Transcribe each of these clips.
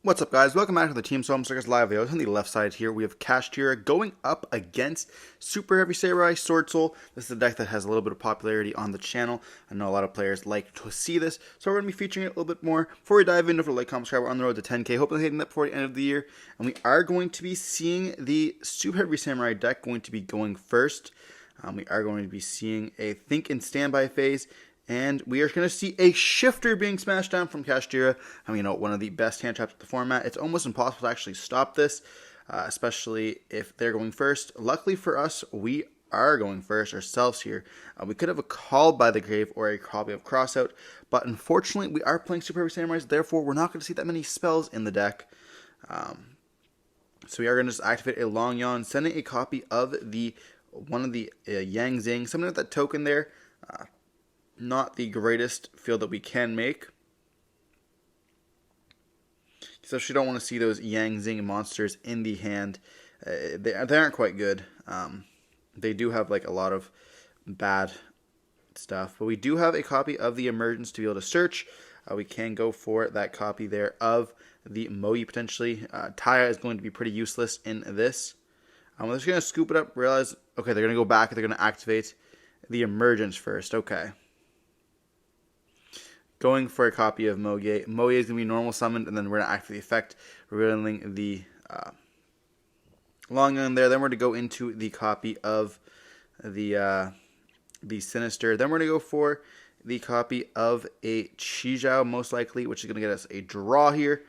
What's up, guys? Welcome back to the Team Solemn Circus live videos. On the left side here, we have Kashtira going up against Super Heavy Samurai Swordsoul. This is a deck that has a little bit of popularity on the channel. I know a lot of players like to see this, so we're going to be featuring it a little bit more. Before we dive in, don't forget to like, comment, subscribe. We're on the road to 10K, hopefully hitting that before the end of the year. And we are going to be seeing the Super Heavy Samurai deck going to be going first. We are going to be seeing a Think and Standby phase. And we are going to see a shifter being smashed down from Kashtira. I mean, one of the best hand traps of the format. It's almost impossible to actually stop this, especially if they're going first. Luckily for us, we are going first ourselves here. We could have a Call by the Grave or a copy of Crossout, but unfortunately, we are playing Super Heavy Samurais. Therefore, we're not going to see that many spells in the deck. So we are going to just activate a Long Yawn, sending a copy of one of the Yang Zing, something with that token there. Not the greatest field that we can make. Especially don't want to see those Yang Zing monsters in the hand. They aren't quite good. They do have like a lot of bad stuff. But we do have a copy of the Emergence to be able to search. We can go for that copy there of the Moe potentially. Taya is going to be pretty useless in this. We're just going to scoop it up, realize, okay, they're going to go back. They're going to activate the Emergence first. Okay. Going for a copy of Moe. Moe is going to be normal summoned, and then we're going to activate the effect, revealing the Long Gun there. Then we're going to go into the copy of the Sinister. Then we're going to go for the copy of a Chizhao, most likely, which is going to get us a draw here,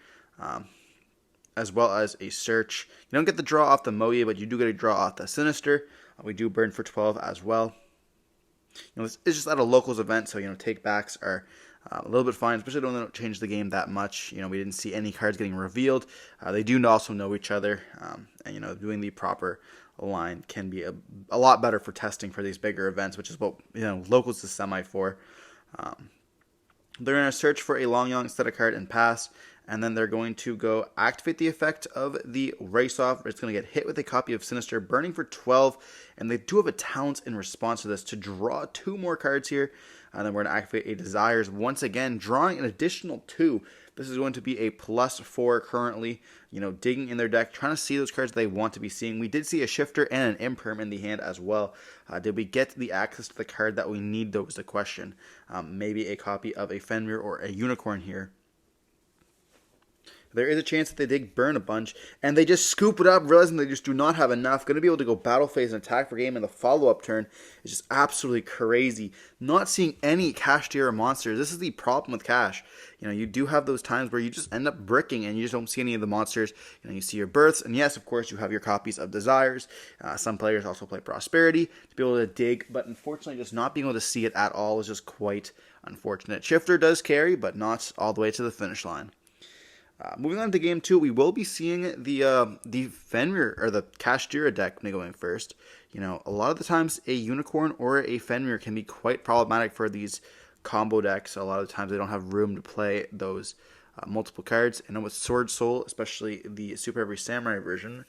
as well as a search. You don't get the draw off the Moe, but you do get a draw off the Sinister. We do burn for 12 as well. This is just at a locals event, so take backs are a little bit fine, especially when they don't change the game that much. We didn't see any cards getting revealed. They do also know each other, and doing the proper line can be a lot better for testing for these bigger events, which is what locals is semi for. They're going to search for a Long Yang set of card and pass, and then they're going to go activate the effect of the Race Off. It's going to get hit with a copy of Sinister, burning for 12, and they do have a talent in response to this to draw 2 more cards here, and then we're going to activate a Desires once again, drawing an additional 2. This is going to be a +4 currently, digging in their deck, trying to see those cards they want to be seeing. We did see a Shifter and an Imperm in the hand as well. Did we get the access to the card that we need, though, was the question. Maybe a copy of a Fenrir or a Unicorn here. There is a chance that they did burn a bunch, and they just scoop it up, realizing they just do not have enough. Going to be able to go battle phase and attack for game in the follow-up turn is just absolutely crazy. Not seeing any Kashtira monsters. This is the problem with Cash. You do have those times where you just end up bricking and you just don't see any of the monsters. You see your births, and yes, of course, you have your copies of Desires. Some players also play Prosperity to be able to dig, but unfortunately, just not being able to see it at all is just quite unfortunate. Shifter does carry, but not all the way to the finish line. Moving on to game 2, we will be seeing the Fenrir or the Kashtira deck going first. A lot of the times a Unicorn or a Fenrir can be quite problematic for these combo decks. A lot of the times they don't have room to play those multiple cards. And with Swordsoul, especially the Super Heavy Samurai version,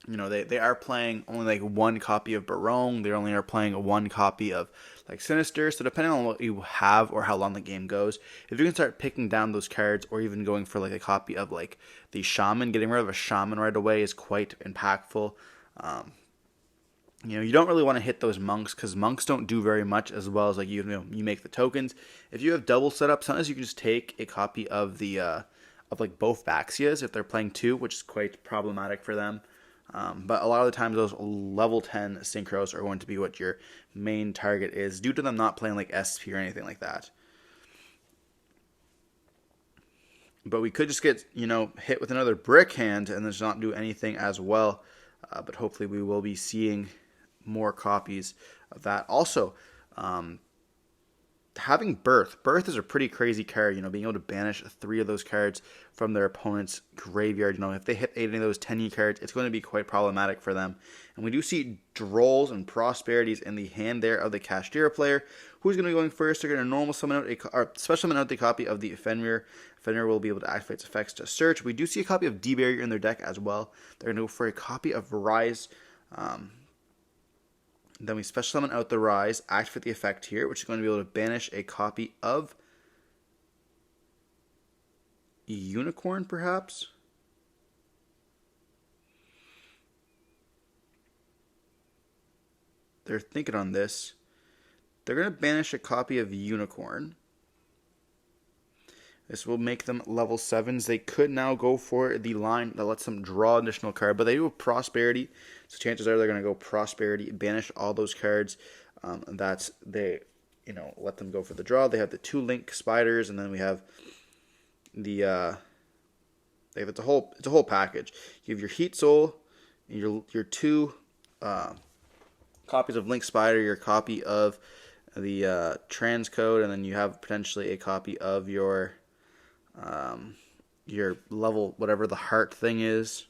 they are playing only like 1 copy of Barong. They only are playing 1 copy of like Sinister. So depending on what you have or how long the game goes, if you can start picking down those cards or even going for like a copy of like the Shaman, getting rid of a Shaman right away is quite impactful. You don't really want to hit those monks because monks don't do very much, as well as like you make the tokens. If you have double setup, sometimes you can just take a copy of the of like both Baxias if they're playing 2, which is quite problematic for them. But a lot of the times those level 10 synchros are going to be what your main target is, due to them not playing like SP or anything like that. But we could just get, hit with another brick hand and just not do anything as well. But hopefully we will be seeing more copies of that. Also, having Birth is a pretty crazy card, being able to banish 3 of those cards from their opponent's graveyard. If they hit 8 of those 10E cards, it's going to be quite problematic for them. And we do see Drolls and Prosperities in the hand there of the Kashtira player, who's going to be going first. They're going to normal summon out or special summon out the copy of the Fenrir. Fenrir will be able to activate its effects to search. We do see a copy of D-Barrier in their deck as well. They're going to go for a copy of Rise. Then we special summon out the Rise, activate the effect here, which is going to be able to banish a copy of Unicorn, perhaps? They're thinking on this. They're going to banish a copy of Unicorn. This will make them level 7s. They could now go for the line that lets them draw an additional card, but they do have Prosperity, so chances are they're going to go Prosperity, banish all those cards that they, let them go for the draw. They have the 2 Link Spiders, and then we have the it's a whole package. You have your Heat Soul, your 2 copies of Link Spider, your copy of the Transcode, and then you have potentially a copy of your level, whatever the heart thing is.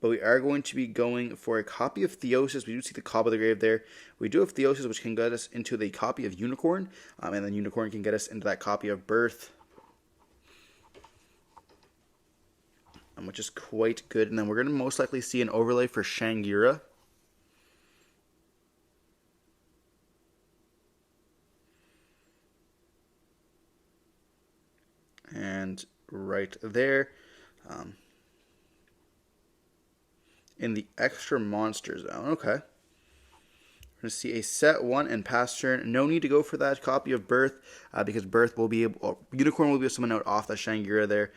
But we are going to be going for a copy of Theosis. We do see the Cob of the Grave there. We do have Theosis, which can get us into the copy of Unicorn. And then Unicorn can get us into that copy of Birth. Which is quite good. And then we're going to most likely see an overlay for Shangira. And right there, in the extra monster zone. Okay. We're going to see a set 1 and pass turn. No need to go for that copy of Birth because Birth will be able, Unicorn will be able to summon out off that Shangira there,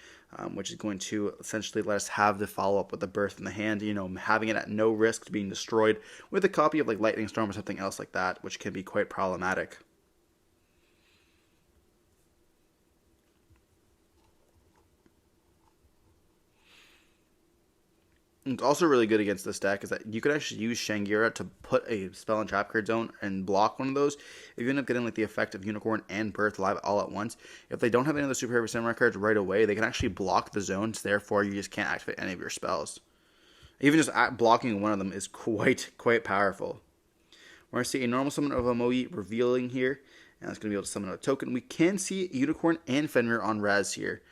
which is going to essentially let us have the follow up with the Birth in the hand, having it at no risk to being destroyed with a copy of like Lightning Storm or something else like that, which can be quite problematic. It's also really good against this deck is that you could actually use Shangira to put a spell and trap card zone and block one of those. If you end up getting like the effect of Unicorn and Birth live all at once, if they don't have any of the Super Heavy Samurai cards right away, they can actually block the zones. Therefore, you just can't activate any of your spells. Even just blocking one of them is quite powerful. We're going to see a normal summon of Amoi revealing here, and it's going to be able to summon a token. We can see Unicorn and Fenrir on Raz here.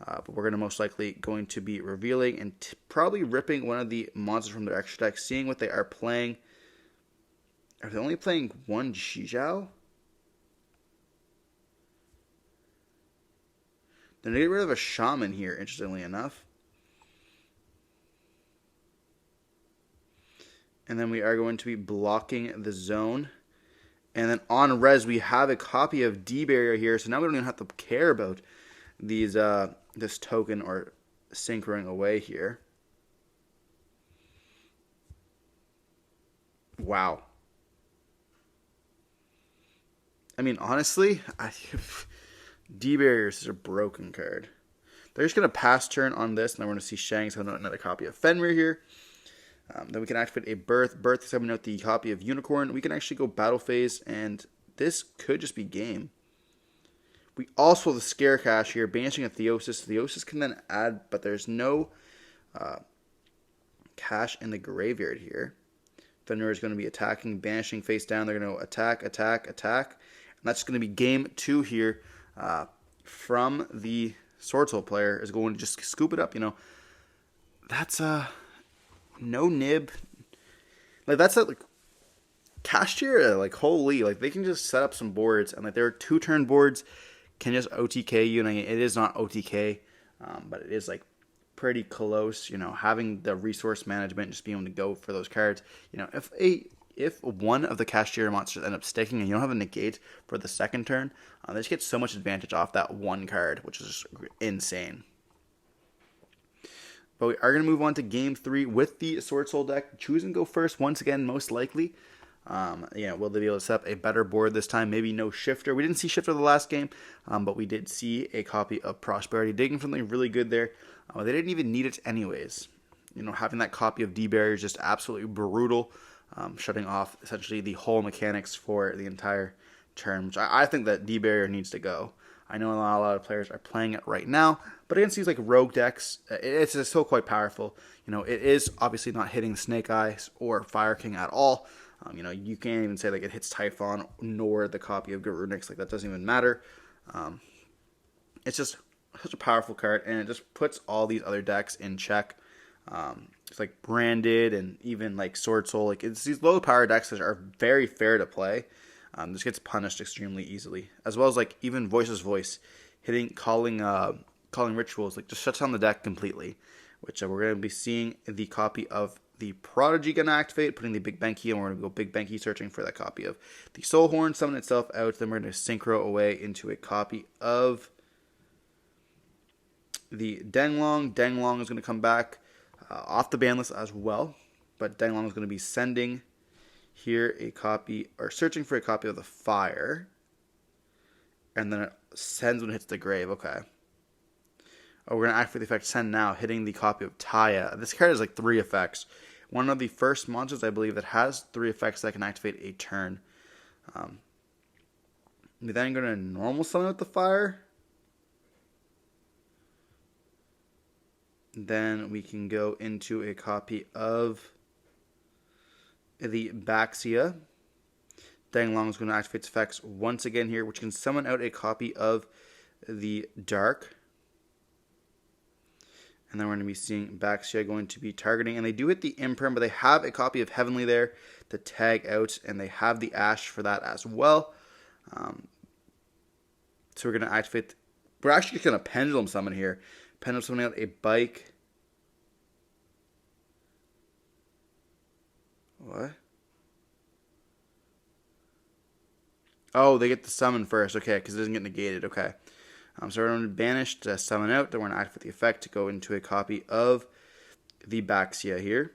But we're going to most likely going to be revealing and probably ripping one of the monsters from their extra deck, seeing what they are playing. Are they only playing one Shijao? They're going to get rid of a Shaman here, interestingly enough. And then we are going to be blocking the zone. And then on res, we have a copy of D-Barrier here, so now we don't even have to care about these this token or synchroing away here. Wow. I mean, honestly, D-Barrier is a broken card. They're just going to pass turn on this, and then we're going to see Shang summon out another copy of Fenrir here. Then we can activate a Birth. Birth is summon out the copy of Unicorn. We can actually go Battle Phase, and this could just be game. We also have the Scare Cash here, banishing a Theosis. Theosis can then add, but there's no cash in the graveyard here. Fenrir is going to be attacking, banishing face down. They're going to attack. And that's going to be game 2 here from the Swordsoul player is going to just scoop it up. That's no nib. Like that's like Kashtira. Like holy, like they can just set up some boards and like there are 2-turn boards. Can just OTK you, and it is not OTK, but it is like pretty close. Having the resource management, just being able to go for those cards. If one of the Kashtira monsters end up sticking and you don't have a negate for the second turn, they just get so much advantage off that one card, which is just insane. But we are going to move on to game 3 with the Swordsoul deck. Choose and go first once again, most likely. Will they be able to set up a better board this time? Maybe no Shifter. We didn't see Shifter the last game, but we did see a copy of Prosperity. Digging something really good there. They didn't even need it anyways. Having that copy of D-Barrier is just absolutely brutal, shutting off essentially the whole mechanics for the entire turn, which I think that D-Barrier needs to go. I know a lot of players are playing it right now, but against these like rogue decks, it's still quite powerful. It is obviously not hitting Snake Eyes or Fire King at all. You can't even say like it hits Typhon nor the copy of Garunix. Like that doesn't even matter. It's just such a powerful card, and it just puts all these other decks in check. It's like Branded and even like Swordsoul. Like it's these low power decks that are very fair to play. This gets punished extremely easily, as well as like even Voice's Voice hitting calling rituals, like just shuts down the deck completely. Which we're going to be seeing the copy of the Prodigy going to activate, putting the Big Benki, and we're going to go Big Benki searching for that copy of the Soul Horn, summon itself out. Then we're going to synchro away into a copy of the Denglong. Denglong is going to come back off the ban list as well, but Denglong is going to be sending here a copy, or searching for a copy of the Fire, and then it sends when it hits the grave. Okay. Oh, we're going to activate the effect Send Now, hitting the copy of Taya. This card has like 3 effects. One of the first monsters, I believe, that has 3 effects that can activate a turn. We then going to normal summon with the Fire. Then we can go into a copy of the Baxia. Danglong is going to activate its effects once again here, which can summon out a copy of the Dark. And then we're going to be seeing Baxia going to be targeting. And they do hit the Imperm, but they have a copy of Heavenly there to tag out. And they have the Ash for that as well. So we're going to activate. We're actually going to Pendulum Summon here. Pendulum Summoning out a Bike. What? Oh, they get the summon first. Okay, because it doesn't get negated. Okay. So we're going to banish to summon out. Then we're going to activate the effect to go into a copy of the Baxia here.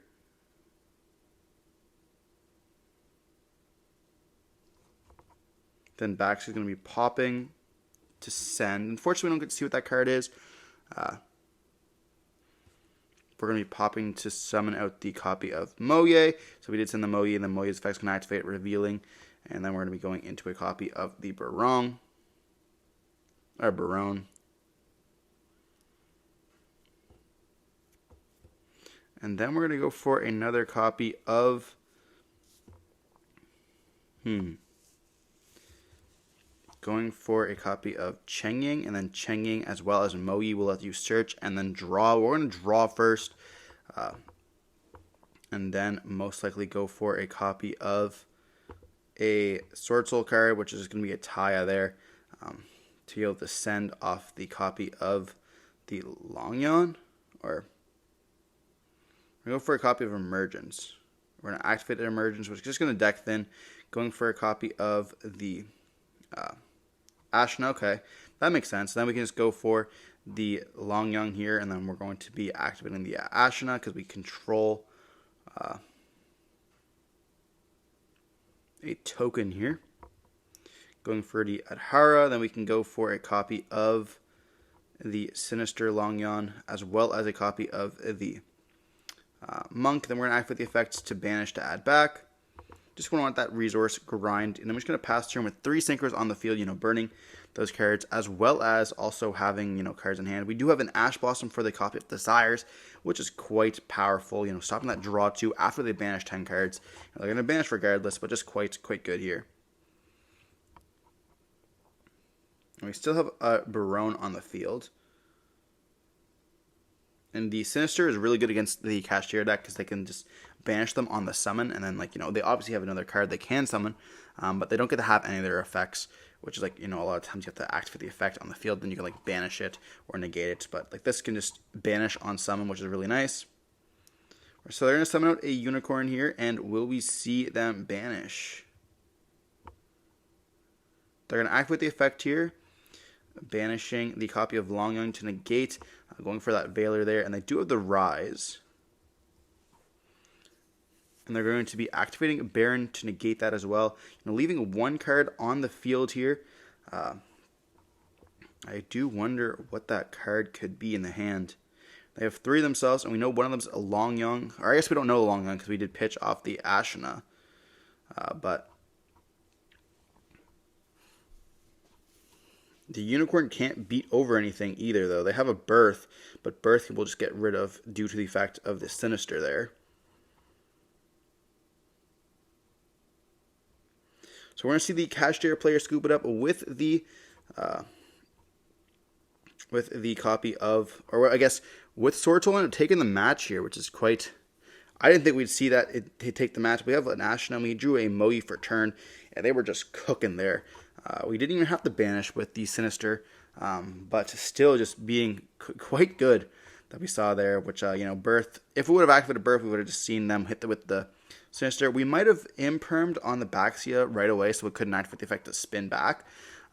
Then Baxia is going to be popping to send. Unfortunately, we don't get to see what that card is. We're going to be popping to summon out the copy of Moye. So we did send the Moye, and then Moye's effect is going to activate, revealing. And then we're going to be going into a copy of the Barong. Or Barone. And then we're going to go for another copy of going for a copy of Chengying, and then Chengying as well as Moyi will let you search and then draw. We're going to draw first. And then most likely go for a copy of a Swordsoul card, which is going to be a Taya there. To be able to send off the copy of the Longyon, or we're going to go for a copy of Emergence. We're going to activate the Emergence, which is just going to deck thin. Going for a copy of the Ashna. Okay, that makes sense. Then we can just go for the Longyon here, and then we're going to be activating the Ashna because we control a token here. Going for the Adhara, then we can go for a copy of the Sinister Longyon, as well as a copy of the Monk. Then we're going to activate the effects to banish to add back. Just want that resource grind. And I'm just going to pass turn with 3 Synchros on the field, burning those cards, as well as also having, cards in hand. We do have an Ash Blossom for the copy of Desires, which is quite powerful, stopping that draw 2 after they banish 10 cards. They're going to banish regardless, but just quite good here. And we still have a Barone on the field. And the Sinister is really good against the Kashtira deck because they can just banish them on the summon. And then, they obviously have another card they can summon, but they don't get to have any of their effects, which is a lot of times you have to activate the effect on the field, then you can banish it or negate it. But this can just banish on summon, which is really nice. So they're going to summon out a Unicorn here, and will we see them banish? They're going to activate the effect here, banishing the copy of Longyon to negate, going for that Veiler there, and they do have the Rise. And they're going to be activating Baron to negate that as well. Leaving 1 card on the field here. I do wonder what that card could be in the hand. They have 3 themselves, and we know one of them's a Longyon. Or I guess we don't know Longyon because we did pitch off the Ashna. But the Unicorn can't beat over anything either, though. They have a Birth, but Birth will just get rid of due to the fact of the Sinister there. So we're going to see the Kashtira player scoop it up with the copy of, or I guess with Swordsoul taking the match here, which is quite. I didn't think we'd see that it take the match. We have an Ashna, we drew a Moe for turn, and they were just cooking there. We didn't even have to banish with the Sinister. but still just being quite good that we saw there, which, Birth, if we would have activated Birth, we would have just seen them hit with the Sinister. We might have impermed on the Baxia right away, so we couldn't activate the effect to spin back.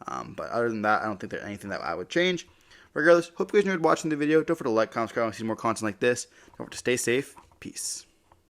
But other than that, I don't think there's anything that I would change. Regardless, hope you guys enjoyed watching the video. Don't forget to like, comment, subscribe, and see more content like this. Don't forget to stay safe. Peace.